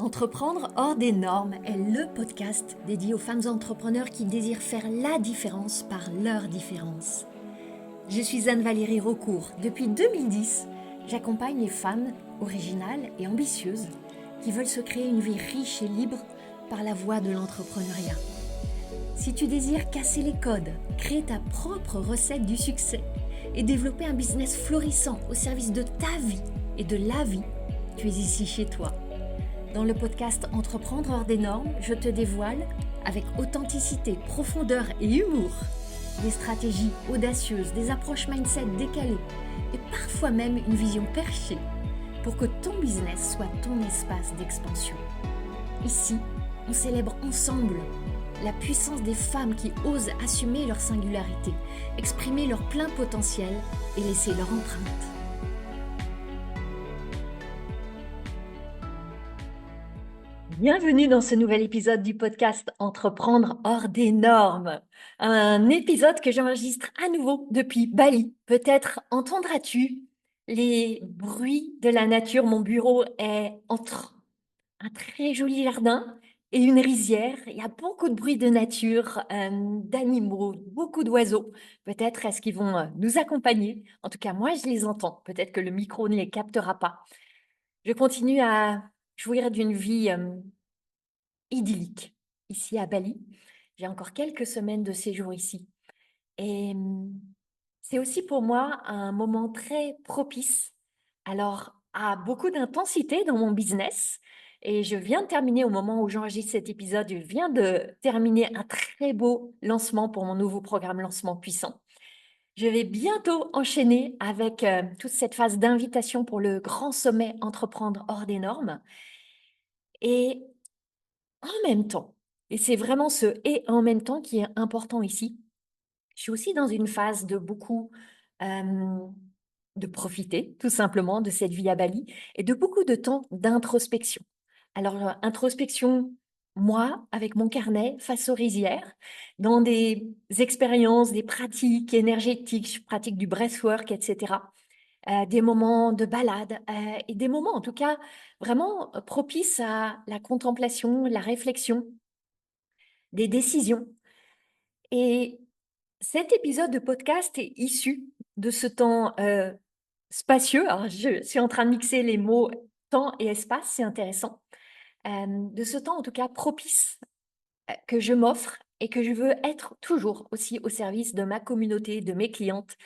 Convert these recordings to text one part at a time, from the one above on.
Entreprendre hors des normes est le podcast dédié aux femmes entrepreneurs qui désirent faire la différence par leur différence. Je suis Anne-Valérie Raucourt. Depuis 2010, j'accompagne les femmes originales et ambitieuses qui veulent se créer une vie riche et libre par la voie de l'entrepreneuriat. Si tu désires casser les codes, créer ta propre recette du succès et développer un business florissant au service de ta vie et de la vie, tu es ici chez toi. Dans le podcast Entreprendre hors des normes, je te dévoile, avec authenticité, profondeur et humour, des stratégies audacieuses, des approches mindset décalées et parfois même une vision perchée pour que ton business soit ton espace d'expansion. Ici, on célèbre ensemble la puissance des femmes qui osent assumer leur singularité, exprimer leur plein potentiel et laisser leur empreinte. Bienvenue dans ce nouvel épisode du podcast Entreprendre hors des normes. Un épisode que j'enregistre à nouveau depuis Bali. Peut-être entendras-tu les bruits de la nature. Mon bureau est entre un très joli jardin et une rizière. Il y a beaucoup de bruits de nature, d'animaux, beaucoup d'oiseaux. Peut-être est-ce qu'ils vont nous accompagner. En tout cas, moi, je les entends. Peut-être que le micro ne les captera pas. Je continue à jouir d'une vie idyllique ici à Bali. J'ai encore quelques semaines de séjour ici. Et c'est aussi pour moi un moment très propice, alors à beaucoup d'intensité dans mon business. Et je viens de terminer, au moment où j'enregistre cet épisode, je viens de terminer un très beau lancement pour mon nouveau programme Lancement Puissant. Je vais bientôt enchaîner avec toute cette phase d'invitation pour le grand sommet Entreprendre hors des normes. Et en même temps, et c'est vraiment ce et en même temps qui est important ici, je suis aussi dans une phase de beaucoup de profiter tout simplement de cette vie à Bali et de beaucoup de temps d'introspection. Alors, introspection, moi, avec mon carnet face aux rizières, dans des expériences, des pratiques énergétiques, je pratique du breathwork, etc. Des moments de balade et des moments, en tout cas, vraiment propices à la contemplation, la réflexion, des décisions. Et cet épisode de podcast est issu de ce temps spacieux. Alors, je suis en train de mixer les mots temps et espace, c'est intéressant. De ce temps, en tout cas, propice que je m'offre et que je veux être toujours aussi au service de ma communauté, de mes clientes.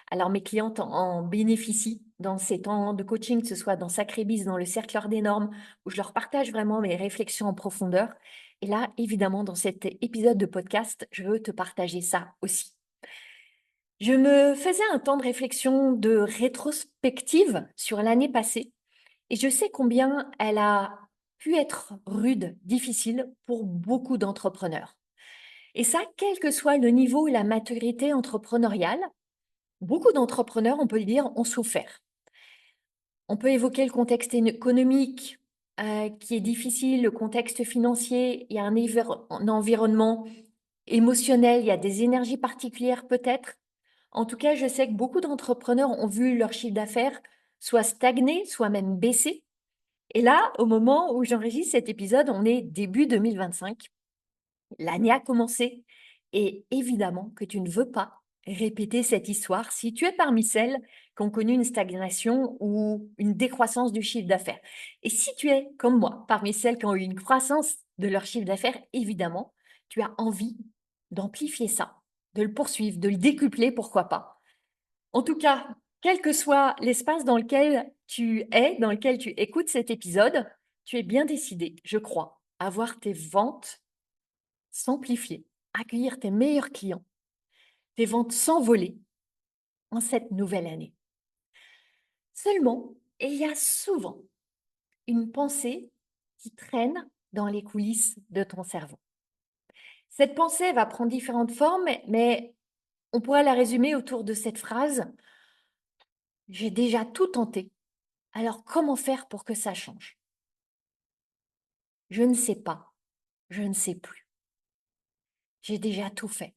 Alors, mes clientes en bénéficient dans ces temps de coaching, que ce soit dans Sacré Biz, dans le Cercle hors des normes, où je leur partage vraiment mes réflexions en profondeur. Et là, évidemment, dans cet épisode de podcast, je veux te partager ça aussi. Je me faisais un temps de réflexion, de rétrospective sur l'année passée, et je sais combien elle a pu être rude, difficile pour beaucoup d'entrepreneurs. Et ça, quel que soit le niveau et la maturité entrepreneuriale, beaucoup d'entrepreneurs, on peut le dire, ont souffert. On peut évoquer le contexte économique qui est difficile, le contexte financier, il y a un environnement émotionnel, il y a des énergies particulières peut-être. En tout cas, je sais que beaucoup d'entrepreneurs ont vu leur chiffre d'affaires soit stagner, soit même baisser. Et là, au moment où j'enregistre cet épisode, on est début 2025. L'année a commencé. Et évidemment que tu ne veux pas répéter cette histoire si tu es parmi celles qui ont connu une stagnation ou une décroissance du chiffre d'affaires. Et si tu es, comme moi, parmi celles qui ont eu une croissance de leur chiffre d'affaires, évidemment, tu as envie d'amplifier ça, de le poursuivre, de le décupler, pourquoi pas. En tout cas, quel que soit l'espace dans lequel tu es, dans lequel tu écoutes cet épisode, tu es bien décidé, je crois, à voir tes ventes s'amplifier, accueillir tes meilleurs clients, tes ventes s'envoler en cette nouvelle année. Seulement, il y a souvent une pensée qui traîne dans les coulisses de ton cerveau. Cette pensée va prendre différentes formes, mais on pourrait la résumer autour de cette phrase: j'ai déjà tout tenté, alors comment faire pour que ça change? Je ne sais pas, je ne sais plus. J'ai déjà tout fait.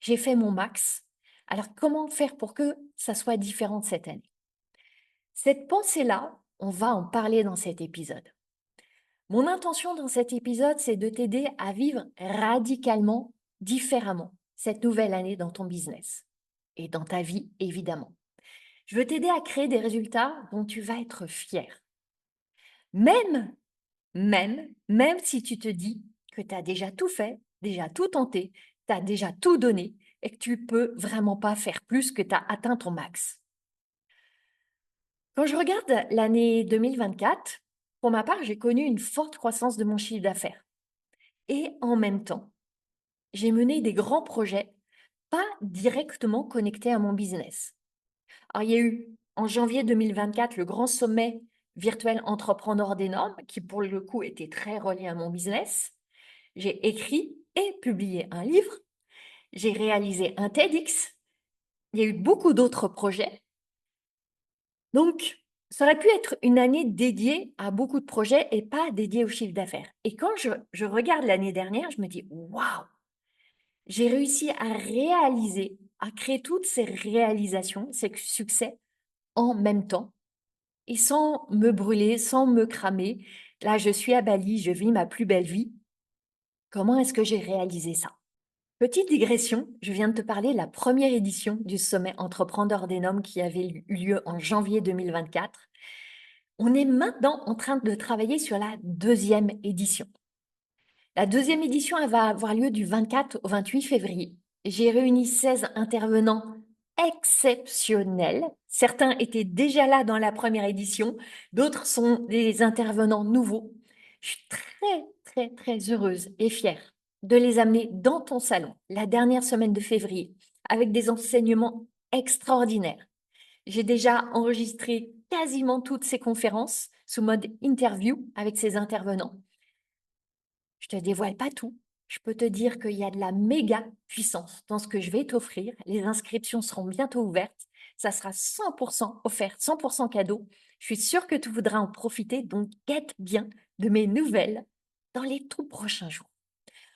J'ai fait mon max. Alors comment faire pour que ça soit différent cette année? Cette pensée-là, on va en parler dans cet épisode. Mon intention dans cet épisode, c'est de t'aider à vivre radicalement différemment cette nouvelle année dans ton business et dans ta vie, évidemment. Je veux t'aider à créer des résultats dont tu vas être fier. Même, même si tu te dis que tu as déjà tout fait, déjà tout tenté, tu as déjà tout donné et que tu peux vraiment pas faire plus que tu as atteint ton max. Quand je regarde l'année 2024, pour ma part, j'ai connu une forte croissance de mon chiffre d'affaires. Et en même temps, j'ai mené des grands projets pas directement connectés à mon business. Alors, il y a eu en janvier 2024 le grand sommet virtuel Entrepreneur des normes qui, pour le coup, était très relié à mon business. J'ai écrit et publié un livre. J'ai réalisé un TEDx. Il y a eu beaucoup d'autres projets. Donc, ça aurait pu être une année dédiée à beaucoup de projets et pas dédiée au chiffre d'affaires. Et quand je regarde l'année dernière, je me dis, waouh, j'ai réussi à réaliser, à créer toutes ces réalisations, ces succès en même temps et sans me brûler, sans me cramer. Là, je suis à Bali, je vis ma plus belle vie. Comment est-ce que j'ai réalisé ça? Petite digression, je viens de te parler de la première édition du sommet Entrepreneur des Noms qui avait eu lieu en janvier 2024. On est maintenant en train de travailler sur la deuxième édition. La deuxième édition, elle va avoir lieu du 24 au 28 février. J'ai réuni 16 intervenants exceptionnels. Certains étaient déjà là dans la première édition, d'autres sont des intervenants nouveaux. Je suis très heureuse et fière de les amener dans ton salon la dernière semaine de février avec des enseignements extraordinaires. J'ai déjà enregistré quasiment toutes ces conférences sous mode interview avec ces intervenants. Je te dévoile pas tout. Je peux te dire qu'il y a de la méga puissance dans ce que je vais t'offrir. Les inscriptions seront bientôt ouvertes. Ça sera 100% offert, 100% cadeau. Je suis sûre que tu voudras en profiter, donc guette bien de mes nouvelles dans les tout prochains jours.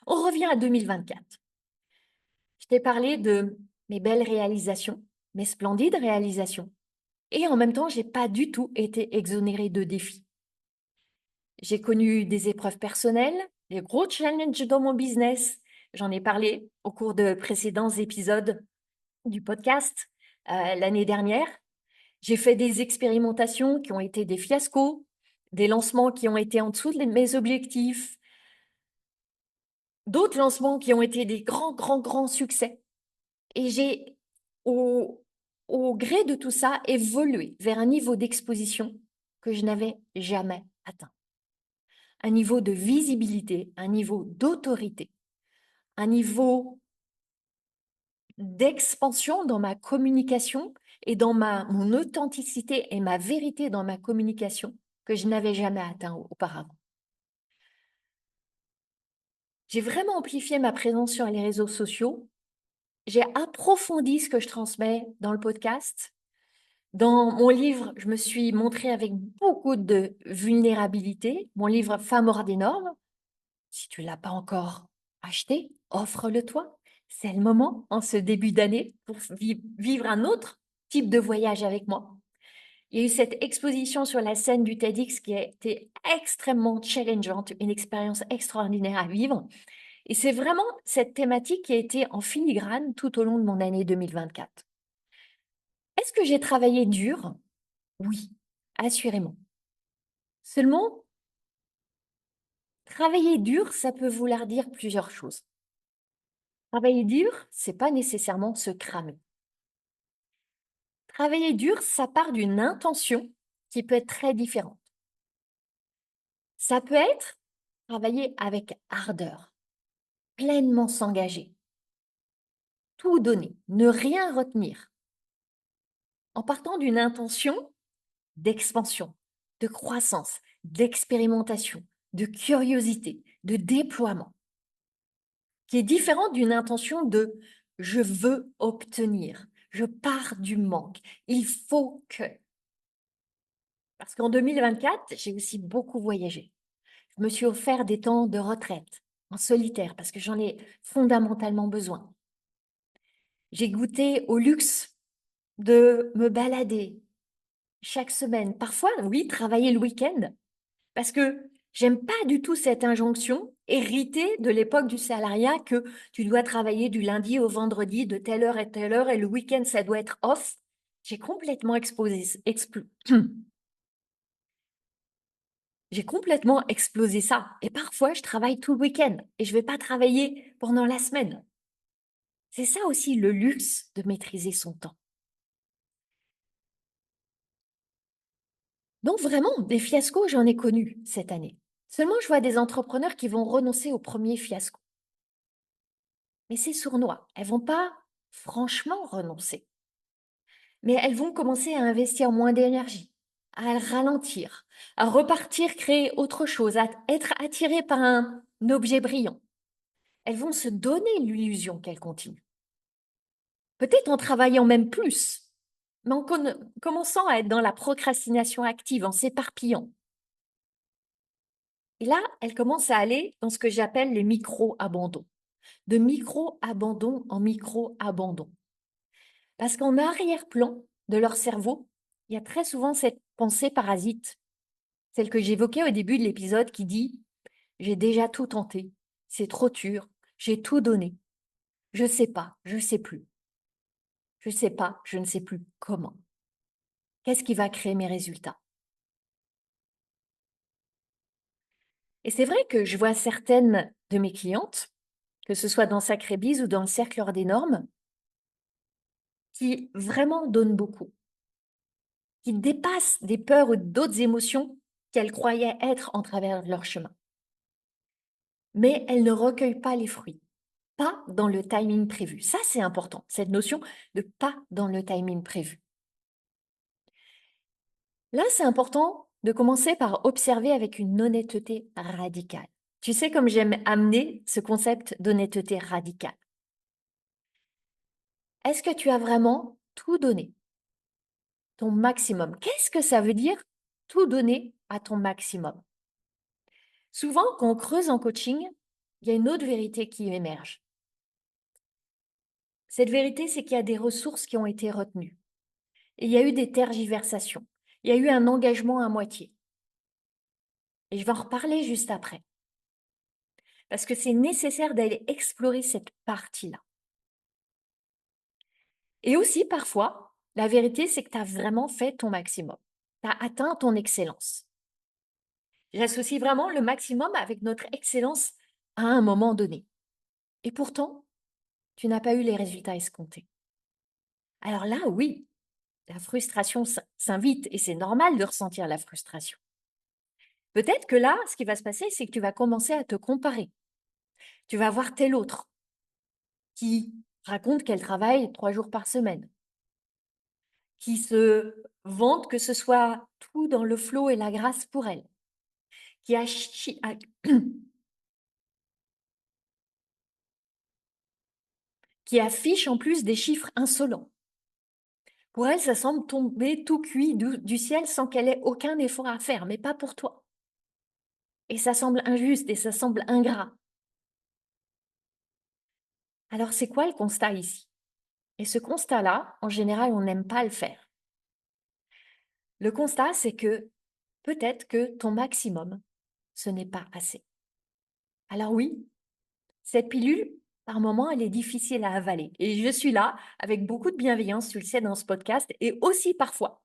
On revient à 2024. Je t'ai parlé de mes belles réalisations, mes splendides réalisations. Et en même temps, j'ai pas du tout été exonérée de défis. J'ai connu des épreuves personnelles, des gros challenges dans mon business. J'en ai parlé au cours de précédents épisodes du podcast l'année dernière. J'ai fait des expérimentations qui ont été des fiascos, des lancements qui ont été en dessous de mes objectifs, d'autres lancements qui ont été des grands succès. Et j'ai, au gré de tout ça, évolué vers un niveau d'exposition que je n'avais jamais atteint. Un niveau de visibilité, un niveau d'autorité, un niveau d'expansion dans ma communication et dans mon authenticité et ma vérité dans ma communication que je n'avais jamais atteint auparavant. J'ai vraiment amplifié ma présence sur les réseaux sociaux. J'ai approfondi ce que je transmets dans le podcast. Dans mon livre, je me suis montrée avec beaucoup de vulnérabilité. Mon livre Femmes hors des normes. Si tu ne l'as pas encore acheté, offre-le-toi. C'est le moment, en ce début d'année, pour vivre un autre type de voyage avec moi. Il y a eu cette exposition sur la scène du TEDx qui a été extrêmement challengeante, une expérience extraordinaire à vivre. Et c'est vraiment cette thématique qui a été en filigrane tout au long de mon année 2024. Est-ce que j'ai travaillé dur? Oui, assurément. Seulement, travailler dur, ça peut vouloir dire plusieurs choses. Travailler dur, c'est pas nécessairement se cramer. Travailler dur, ça part d'une intention qui peut être très différente. Ça peut être travailler avec ardeur, pleinement s'engager, tout donner, ne rien retenir, en partant d'une intention d'expansion, de croissance, d'expérimentation, de curiosité, de déploiement, qui est différente d'une intention de je veux obtenir, je pars du manque, il faut que. Parce qu'en 2024, j'ai aussi beaucoup voyagé. Je me suis offert des temps de retraite en solitaire parce que j'en ai fondamentalement besoin. J'ai goûté au luxe de me balader chaque semaine. Parfois, oui, travailler le week-end parce que J'aime pas du tout cette injonction héritée de l'époque du salariat que tu dois travailler du lundi au vendredi de telle heure et telle heure et le week-end, ça doit être off. J'ai complètement j'ai complètement explosé ça. Et parfois, je travaille tout le week-end et je vais pas travailler pendant la semaine. C'est ça aussi le luxe de maîtriser son temps. Donc vraiment, des fiascos, j'en ai connu cette année. Seulement, je vois des entrepreneurs qui vont renoncer au premier fiasco. Mais c'est sournois. Elles vont pas franchement renoncer. Mais elles vont commencer à investir moins d'énergie, à ralentir, à repartir créer autre chose, à être attirées par un objet brillant. Elles vont se donner l'illusion qu'elles continuent. Peut-être en travaillant même plus, mais en commençant à être dans la procrastination active, en s'éparpillant. Et là, elles commencent à aller dans ce que j'appelle les micro-abandons. De micro-abandon en micro-abandon. Parce qu'en arrière-plan de leur cerveau, il y a très souvent cette pensée parasite, celle que j'évoquais au début de l'épisode qui dit « J'ai déjà tout tenté, c'est trop dur, j'ai tout donné, je sais pas, je sais plus, je sais pas, je ne sais plus comment. Qu'est-ce qui va créer mes résultats ?» Et c'est vrai que je vois certaines de mes clientes, que ce soit dans Sacré Bise ou dans le Cercle hors des normes, qui vraiment donnent beaucoup, qui dépassent des peurs ou d'autres émotions qu'elles croyaient être en travers de leur chemin. Mais elles ne recueillent pas les fruits, pas dans le timing prévu. Ça, c'est important, cette notion de pas dans le timing prévu. Là, c'est important de commencer par observer avec une honnêteté radicale. Tu sais comme j'aime amener ce concept d'honnêteté radicale. Est-ce que tu as vraiment tout donné, ton maximum? Qu'est-ce que ça veut dire tout donner à ton maximum? Souvent, quand on creuse en coaching, il y a une autre vérité qui émerge. Cette vérité, c'est qu'il y a des ressources qui ont été retenues. Et il y a eu des tergiversations. Il y a eu un engagement à moitié. Et je vais en reparler juste après. Parce que c'est nécessaire d'aller explorer cette partie-là. Et aussi, parfois, la vérité, c'est que tu as vraiment fait ton maximum. Tu as atteint ton excellence. J'associe vraiment le maximum avec notre excellence à un moment donné. Et pourtant, tu n'as pas eu les résultats escomptés. Alors là, oui, la frustration s'invite et c'est normal de ressentir la frustration. Peut-être que là, ce qui va se passer, c'est que tu vas commencer à te comparer. Tu vas voir tel autre qui raconte qu'elle travaille 3 jours par semaine, qui se vante que ce soit tout dans le flot et la grâce pour elle, qui, qui affiche en plus des chiffres insolents. Pour elle, ça semble tomber tout cuit du ciel sans qu'elle ait aucun effort à faire, mais pas pour toi. Et ça semble injuste et ça semble ingrat. Alors, c'est quoi le constat ici? Et ce constat-là, en général, on n'aime pas le faire. Le constat, c'est que peut-être que ton maximum, ce n'est pas assez. Alors oui, cette pilule, par moment, elle est difficile à avaler. Et je suis là avec beaucoup de bienveillance, tu le sais, dans ce podcast, et aussi parfois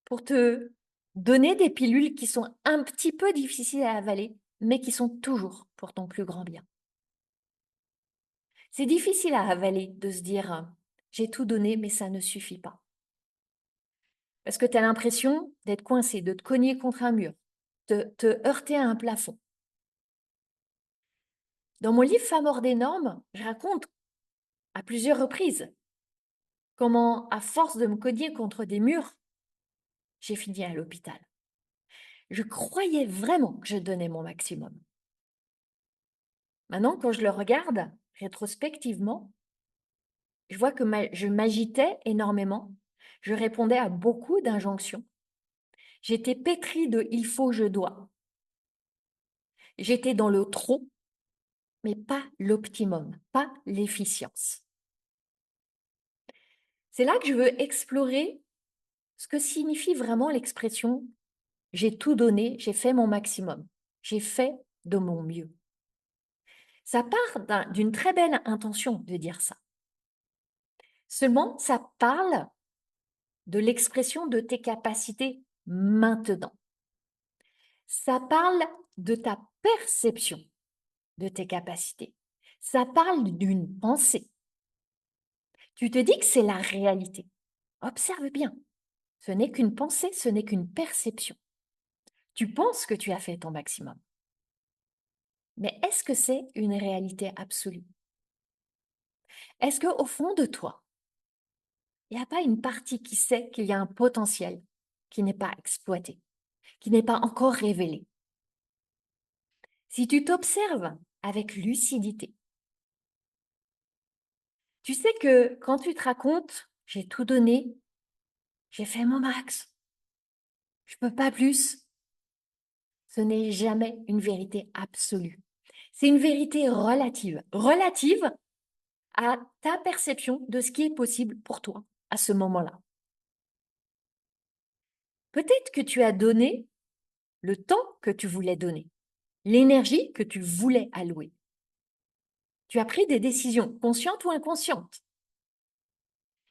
pour te donner des pilules qui sont un petit peu difficiles à avaler, mais qui sont toujours pour ton plus grand bien. C'est difficile à avaler de se dire, j'ai tout donné, mais ça ne suffit pas. Parce que tu as l'impression d'être coincé, de te cogner contre un mur, de te heurter à un plafond. Dans mon livre Femmes hors des normes, je raconte à plusieurs reprises comment, à force de me cogner contre des murs, j'ai fini à l'hôpital. Je croyais vraiment que je donnais mon maximum. Maintenant, quand je le regarde rétrospectivement, je vois que je m'agitais énormément. Je répondais à beaucoup d'injonctions. J'étais pétrie de il faut, je dois. J'étais dans le trop, mais pas l'optimum, pas l'efficience. C'est là que je veux explorer ce que signifie vraiment l'expression j'ai tout donné, j'ai fait mon maximum. j'ai fait de mon mieux. Ça part d'une très belle intention de dire ça. Seulement, ça parle de l'expression de tes capacités maintenant. Ça parle de ta perception de tes capacités. Ça parle d'une pensée. Tu te dis que c'est la réalité. Observe bien. Ce n'est qu'une pensée, ce n'est qu'une perception. Tu penses que tu as fait ton maximum. Mais est-ce que c'est une réalité absolue? Est-ce qu'au fond de toi, il n'y a pas une partie qui sait qu'il y a un potentiel qui n'est pas exploité, qui n'est pas encore révélé? Si tu t'observes avec lucidité, tu sais que quand tu te racontes, j'ai tout donné, j'ai fait mon max, je ne peux pas plus, ce n'est jamais une vérité absolue. C'est une vérité relative, relative à ta perception de ce qui est possible pour toi à ce moment-là. Peut-être que tu as donné le temps que tu voulais donner, l'énergie que tu voulais allouer. Tu as pris des décisions conscientes ou inconscientes.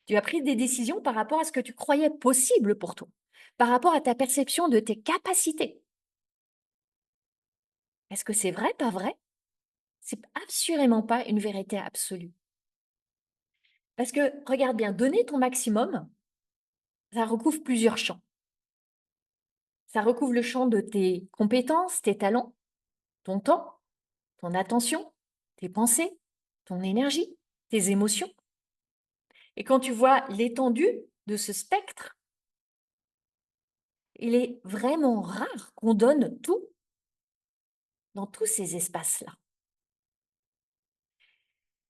Tu as pris des décisions par rapport à ce que tu croyais possible pour toi, par rapport à ta perception de tes capacités. Est-ce que c'est vrai, pas vrai? C'est assurément pas une vérité absolue. Parce que, regarde bien, donner ton maximum, ça recouvre plusieurs champs. Ça recouvre le champ de tes compétences, tes talents, ton temps, ton attention, tes pensées, ton énergie, tes émotions. Et quand tu vois l'étendue de ce spectre, il est vraiment rare qu'on donne tout dans tous ces espaces-là.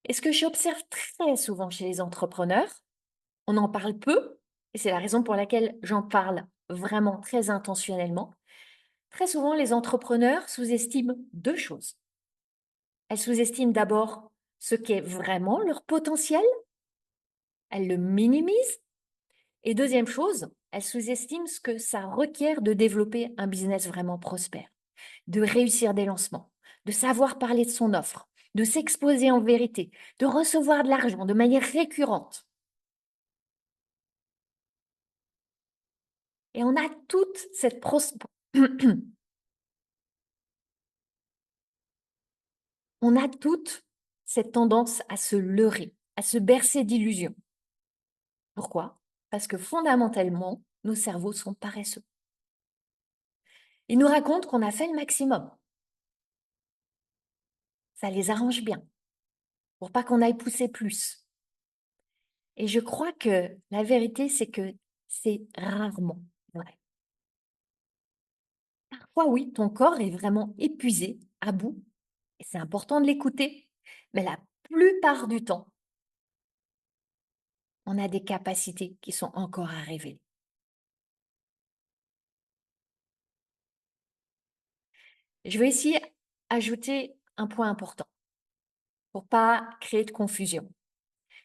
Et ce que j'observe très souvent chez les entrepreneurs, on en parle peu, et c'est la raison pour laquelle j'en parle vraiment très intentionnellement. Très souvent, les entrepreneurs sous-estiment deux choses. Elles sous-estiment d'abord ce qu'est vraiment leur potentiel, elles le minimisent, et deuxième chose, elles sous-estiment ce que ça requiert de développer un business vraiment prospère, de réussir des lancements, de savoir parler de son offre, de s'exposer en vérité, de recevoir de l'argent de manière récurrente. Et on a toute cette on a toute cette tendance à se leurrer, à se bercer d'illusions. Pourquoi? Parce que fondamentalement, nos cerveaux sont paresseux. Ils nous racontent qu'on a fait le maximum. Ça les arrange bien, pour pas qu'on aille pousser plus. Et je crois que la vérité, c'est que c'est rarement vrai. Parfois, oui, ton corps est vraiment épuisé, à bout, et c'est important de l'écouter, mais la plupart du temps, on a des capacités qui sont encore à révéler. Je vais ici ajouter un point important pour pas créer de confusion.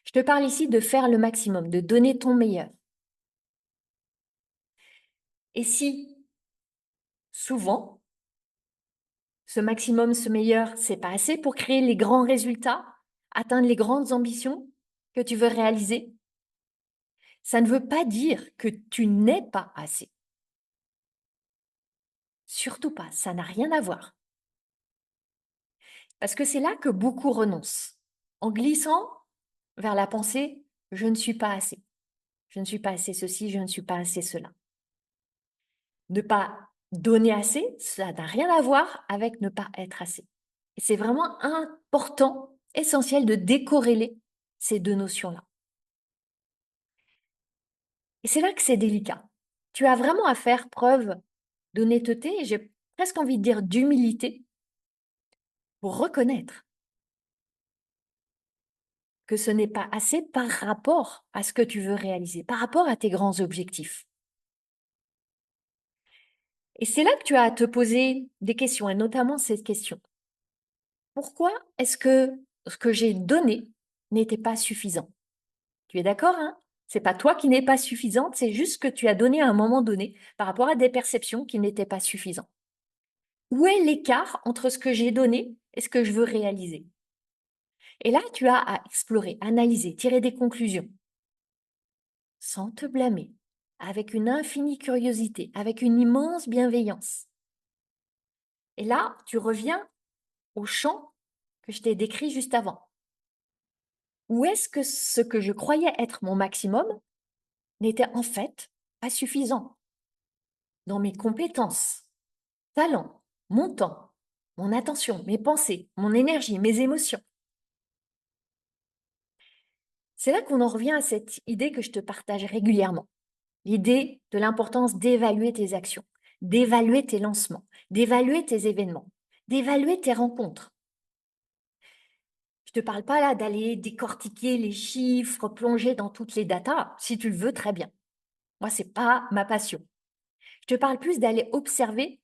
Je te parle ici de faire le maximum, de donner ton meilleur. Et si souvent, ce maximum, ce meilleur, c'est pas assez pour créer les grands résultats, atteindre les grandes ambitions que tu veux réaliser, ça ne veut pas dire que tu n'es pas assez. Surtout pas, ça n'a rien à voir. Parce que c'est là que beaucoup renoncent, en glissant vers la pensée, je ne suis pas assez. Je ne suis pas assez ceci, je ne suis pas assez cela. Ne pas donner assez, ça n'a rien à voir avec ne pas être assez. Et c'est vraiment important, essentiel de décorréler ces deux notions-là. Et c'est là que c'est délicat. Tu as vraiment à faire preuve d'honnêteté, et j'ai presque envie de dire d'humilité, pour reconnaître que ce n'est pas assez par rapport à ce que tu veux réaliser, par rapport à tes grands objectifs. Et c'est là que tu as à te poser des questions, et notamment cette question. Pourquoi est-ce que ce que j'ai donné n'était pas suffisant? Tu es d'accord, hein? C'est pas toi qui n'es pas suffisante, c'est juste que tu as donné à un moment donné par rapport à des perceptions qui n'étaient pas suffisantes. Où est l'écart entre ce que j'ai donné et ce que je veux réaliser? Et là, tu as à explorer, analyser, tirer des conclusions, sans te blâmer, avec une infinie curiosité, avec une immense bienveillance. Et là, tu reviens au champ que je t'ai décrit juste avant. Où est-ce que ce que je croyais être mon maximum n'était en fait pas suffisant dans mes compétences, talents, mon temps, mon attention, mes pensées, mon énergie, mes émotions? C'est là qu'on en revient à cette idée que je te partage régulièrement. L'idée de l'importance d'évaluer tes actions, d'évaluer tes lancements, d'évaluer tes événements, d'évaluer tes rencontres. Je te parle pas là d'aller décortiquer les chiffres, plonger dans toutes les datas. Si tu le veux, très bien. Moi, c'est pas ma passion. Je te parle plus d'aller observer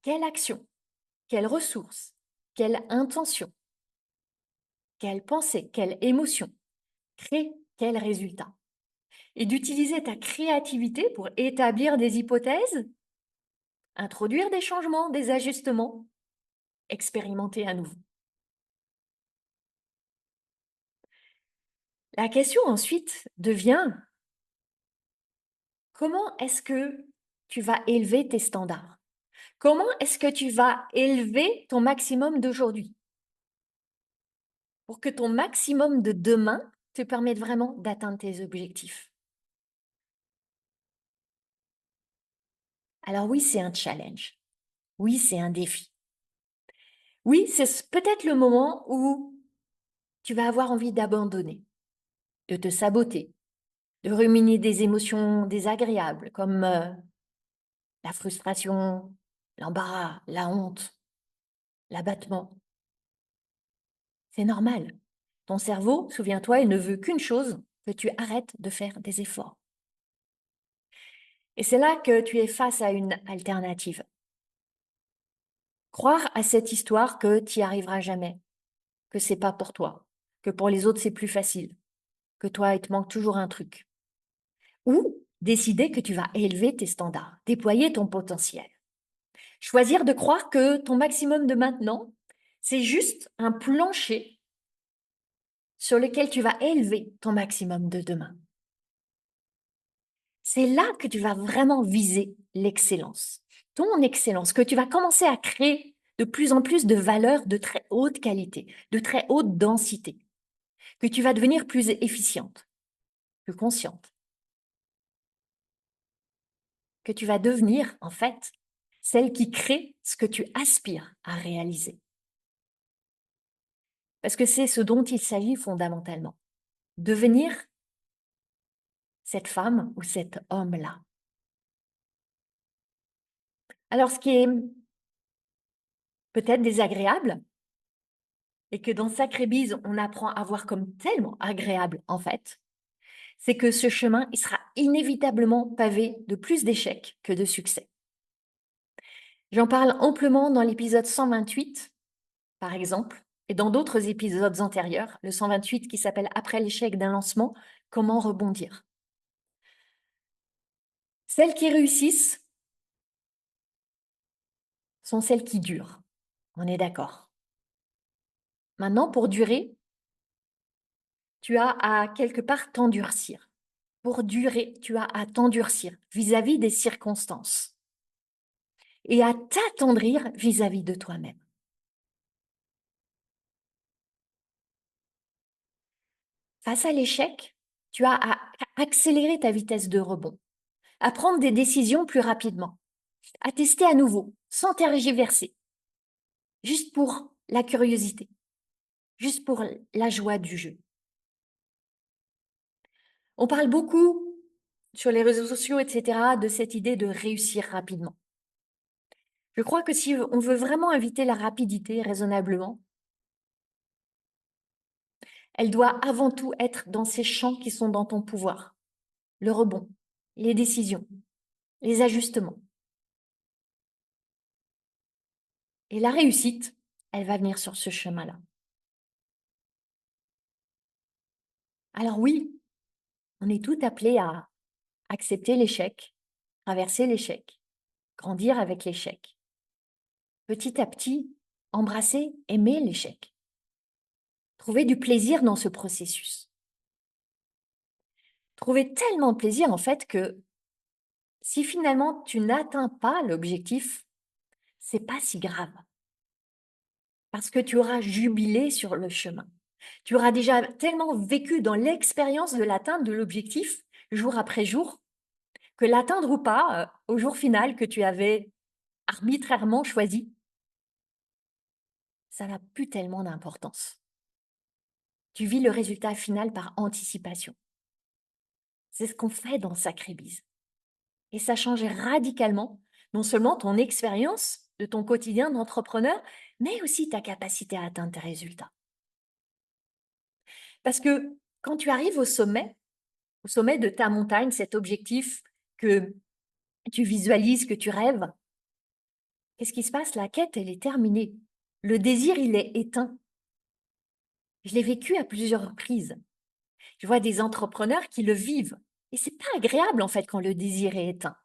quelle action, quelle ressource, quelle intention, quelle pensée, quelle émotion crée quel résultat. Et d'utiliser ta créativité pour établir des hypothèses, introduire des changements, des ajustements, expérimenter à nouveau. La question ensuite devient, comment est-ce que tu vas élever tes standards? Comment est-ce que tu vas élever ton maximum d'aujourd'hui pour que ton maximum de demain te permette vraiment d'atteindre tes objectifs? Alors oui, c'est un challenge. Oui, c'est un défi. Oui, c'est peut-être le moment où tu vas avoir envie d'abandonner, de te saboter, de ruminer des émotions désagréables comme la frustration, l'embarras, la honte, l'abattement. C'est normal. Ton cerveau, souviens-toi, il ne veut qu'une chose, que tu arrêtes de faire des efforts. Et c'est là que tu es face à une alternative. Croire à cette histoire que tu n'y arriveras jamais, que c'est pas pour toi, que pour les autres c'est plus facile, que toi il te manque toujours un truc. Ou décider que tu vas élever tes standards, déployer ton potentiel. Choisir de croire que ton maximum de maintenant, c'est juste un plancher sur lequel tu vas élever ton maximum de demain. C'est là que tu vas vraiment viser l'excellence, ton excellence, que tu vas commencer à créer de plus en plus de valeurs de très haute qualité, de très haute densité, que tu vas devenir plus efficiente, plus consciente, que tu vas devenir, en fait, celle qui crée ce que tu aspires à réaliser. Parce que c'est ce dont il s'agit fondamentalement. Devenir cette femme ou cet homme-là. Alors, ce qui est peut-être désagréable, et que dans Sacré Bise, on apprend à voir comme tellement agréable, en fait, c'est que ce chemin, il sera inévitablement pavé de plus d'échecs que de succès. J'en parle amplement dans l'épisode 128, par exemple, et dans d'autres épisodes antérieurs, le 128 qui s'appelle Après l'échec d'un lancement, comment rebondir. Celles qui réussissent sont celles qui durent. On est d'accord. Maintenant, pour durer, tu as à quelque part t'endurcir. Pour durer, tu as à t'endurcir vis-à-vis des circonstances et à t'attendrir vis-à-vis de toi-même. Face à l'échec, tu as à accélérer ta vitesse de rebond, à prendre des décisions plus rapidement, à tester à nouveau, sans tergiverser, juste pour la curiosité, juste pour la joie du jeu. On parle beaucoup sur les réseaux sociaux, etc., de cette idée de réussir rapidement. Je crois que si on veut vraiment inviter la rapidité raisonnablement, elle doit avant tout être dans ces champs qui sont dans ton pouvoir. Le rebond, les décisions, les ajustements. Et la réussite, elle va venir sur ce chemin-là. Alors oui, on est tout appelé à accepter l'échec, traverser l'échec, grandir avec l'échec. petit à petit, embrasser, aimer l'échec. Trouver du plaisir dans ce processus. Trouver tellement de plaisir, en fait, que si finalement tu n'atteins pas l'objectif, c'est pas si grave. Parce que tu auras jubilé sur le chemin. Tu auras déjà tellement vécu dans l'expérience de l'atteinte de l'objectif, jour après jour, que l'atteindre ou pas, au jour final que tu avais arbitrairement choisi, ça n'a plus tellement d'importance. Tu vis le résultat final par anticipation. C'est ce qu'on fait dans Sacré-Bise. Et ça change radicalement, non seulement ton expérience de ton quotidien d'entrepreneur, mais aussi ta capacité à atteindre tes résultats. Parce que quand tu arrives au sommet de ta montagne, cet objectif que tu visualises, que tu rêves, qu'est-ce qui se passe? La quête, elle est terminée. Le désir, il est éteint. Je l'ai vécu à plusieurs reprises. Je vois des entrepreneurs qui le vivent. Et c'est pas agréable, en fait, quand le désir est éteint.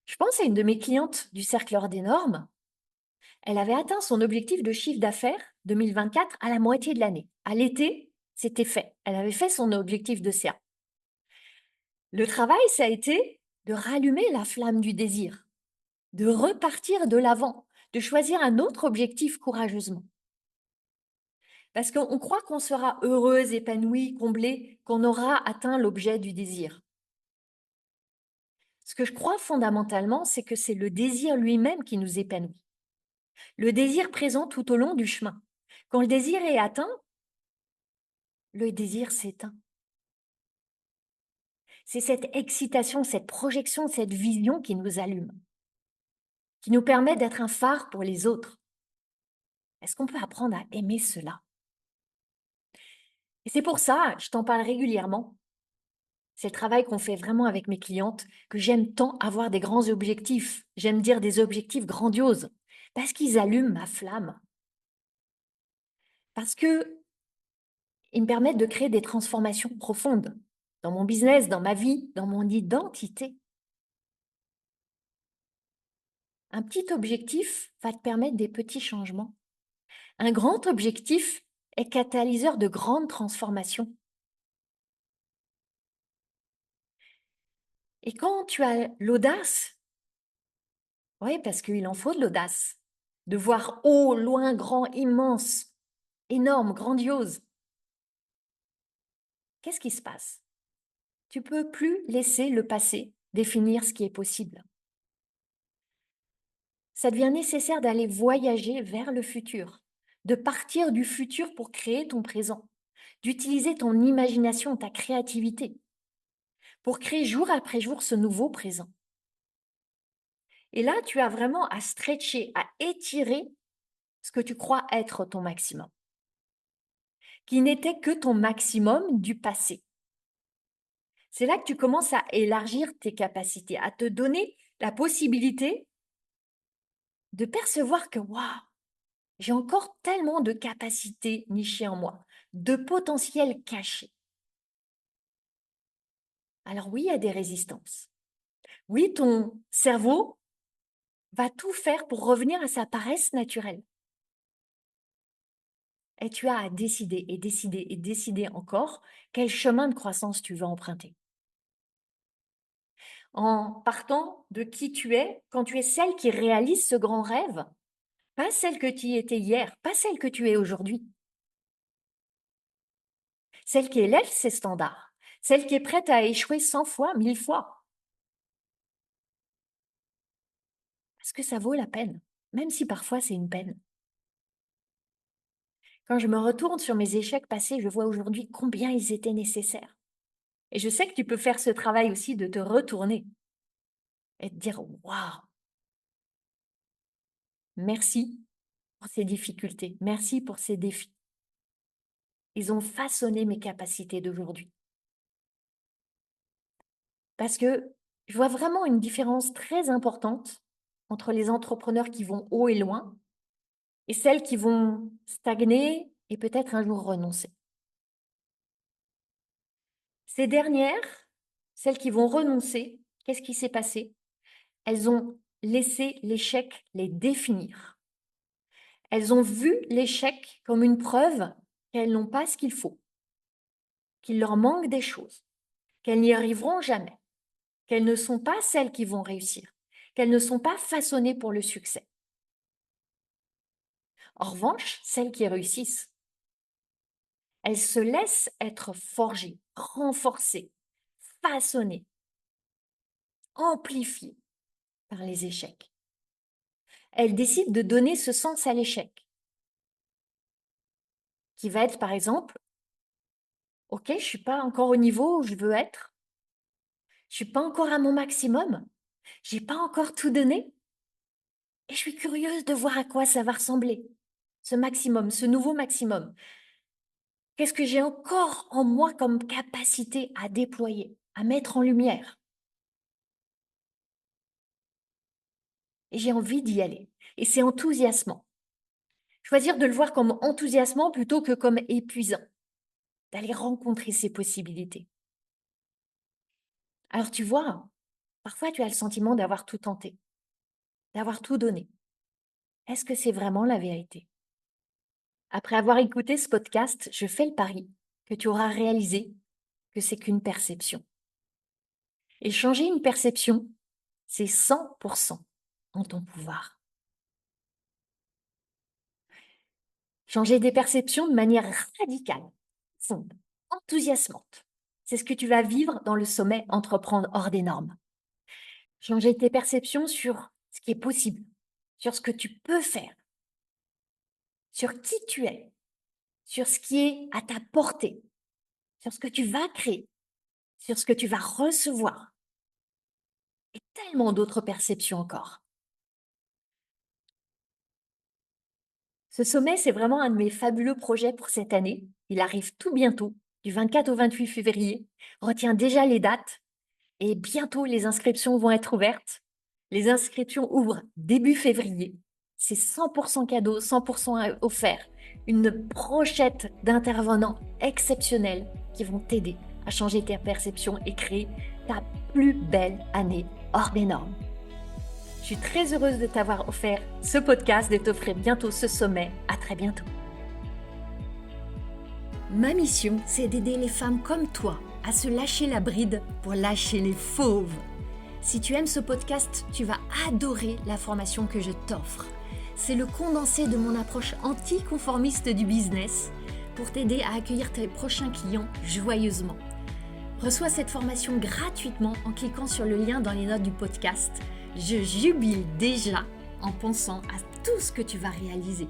Je pense à une de mes clientes du Cercle Hors des Normes. Elle avait atteint son objectif de chiffre d'affaires 2024 à la moitié de l'année. À l'été, c'était fait. Elle avait fait son objectif de CA. Le travail, ça a été de rallumer la flamme du désir, de repartir de l'avant, de choisir un autre objectif courageusement. Parce qu'on croit qu'on sera heureuse, épanouie, comblée, qu'on aura atteint l'objet du désir. Ce que je crois fondamentalement, c'est que c'est le désir lui-même qui nous épanouit. Le désir présent tout au long du chemin. Quand le désir est atteint, le désir s'éteint. C'est cette excitation, cette projection, cette vision qui nous allume, qui nous permet d'être un phare pour les autres. Est-ce qu'on peut apprendre à aimer cela? Et c'est pour ça, je t'en parle régulièrement. C'est le travail qu'on fait vraiment avec mes clientes, que j'aime tant avoir des grands objectifs. J'aime dire des objectifs grandioses, parce qu'ils allument ma flamme. Parce qu'ils me permettent de créer des transformations profondes dans mon business, dans ma vie, dans mon identité. Un petit objectif va te permettre des petits changements. Un grand objectif est catalyseur de grandes transformations. Et quand tu as l'audace, oui, parce qu'il en faut de l'audace, de voir haut, loin, grand, immense, énorme, grandiose, qu'est-ce qui se passe? Tu peux plus laisser le passé définir ce qui est possible. Ça devient nécessaire d'aller voyager vers le futur, de partir du futur pour créer ton présent, d'utiliser ton imagination, ta créativité, pour créer jour après jour ce nouveau présent. Et là, tu as vraiment à stretcher, à étirer ce que tu crois être ton maximum, qui n'était que ton maximum du passé. C'est là que tu commences à élargir tes capacités, à te donner la possibilité de percevoir que, waouh, j'ai encore tellement de capacités nichées en moi, de potentiel caché. Alors oui, il y a des résistances. Oui, ton cerveau va tout faire pour revenir à sa paresse naturelle. Et tu as à décider et décider et décider encore quel chemin de croissance tu veux emprunter. En partant de qui tu es, quand tu es celle qui réalise ce grand rêve, pas celle que tu étais hier, pas celle que tu es aujourd'hui. Celle qui élève ses standards, celle qui est prête à échouer 100 fois, 1000 fois. Parce que ça vaut la peine, même si parfois c'est une peine. Quand je me retourne sur mes échecs passés, je vois aujourd'hui combien ils étaient nécessaires. Et je sais que tu peux faire ce travail aussi de te retourner et te dire waouh, merci pour ces difficultés, merci pour ces défis. Ils ont façonné mes capacités d'aujourd'hui. Parce que je vois vraiment une différence très importante entre les entrepreneurs qui vont haut et loin et celles qui vont stagner et peut-être un jour renoncer. Ces dernières, celles qui vont renoncer, qu'est-ce qui s'est passé? Elles ont laissé l'échec les définir. Elles ont vu l'échec comme une preuve qu'elles n'ont pas ce qu'il faut, qu'il leur manque des choses, qu'elles n'y arriveront jamais, qu'elles ne sont pas celles qui vont réussir, qu'elles ne sont pas façonnées pour le succès. En revanche, celles qui réussissent, elles se laissent être forgées, renforcées, façonnées, amplifiées par les échecs. Elles décident de donner ce sens à l'échec, qui va être par exemple, ok, je ne suis pas encore au niveau où je veux être, je ne suis pas encore à mon maximum, je n'ai pas encore tout donné, et je suis curieuse de voir à quoi ça va ressembler, ce maximum, ce nouveau maximum. Qu'est-ce que j'ai encore en moi comme capacité à déployer, à mettre en lumière? Et j'ai envie d'y aller. Et c'est enthousiasmant. Choisir de le voir comme enthousiasmant plutôt que comme épuisant. D'aller rencontrer ces possibilités. Alors tu vois, parfois tu as le sentiment d'avoir tout tenté, d'avoir tout donné. Est-ce que c'est vraiment la vérité? Après avoir écouté ce podcast, je fais le pari que tu auras réalisé que c'est qu'une perception. Et changer une perception, c'est 100% en ton pouvoir. Changer des perceptions de manière radicale, profonde, enthousiasmante. C'est ce que tu vas vivre dans le sommet Entreprendre hors des normes. Changer tes perceptions sur ce qui est possible, sur ce que tu peux faire, sur qui tu es, sur ce qui est à ta portée, sur ce que tu vas créer, sur ce que tu vas recevoir et tellement d'autres perceptions encore. Ce sommet, c'est vraiment un de mes fabuleux projets pour cette année. Il arrive tout bientôt, du 24 au 28 février. Retiens déjà les dates et bientôt les inscriptions vont être ouvertes. Les inscriptions ouvrent début février. C'est 100% cadeau, 100% offert. Une brochette d'intervenants exceptionnels qui vont t'aider à changer tes perceptions et créer ta plus belle année hors des normes. Je suis très heureuse de t'avoir offert ce podcast, de t'offrir bientôt ce sommet. À très bientôt. Ma mission, c'est d'aider les femmes comme toi à se lâcher la bride pour lâcher les fauves. Si tu aimes ce podcast, tu vas adorer la formation que je t'offre. C'est le condensé de mon approche anticonformiste du business pour t'aider à accueillir tes prochains clients joyeusement. Reçois cette formation gratuitement en cliquant sur le lien dans les notes du podcast. Je jubile déjà en pensant à tout ce que tu vas réaliser.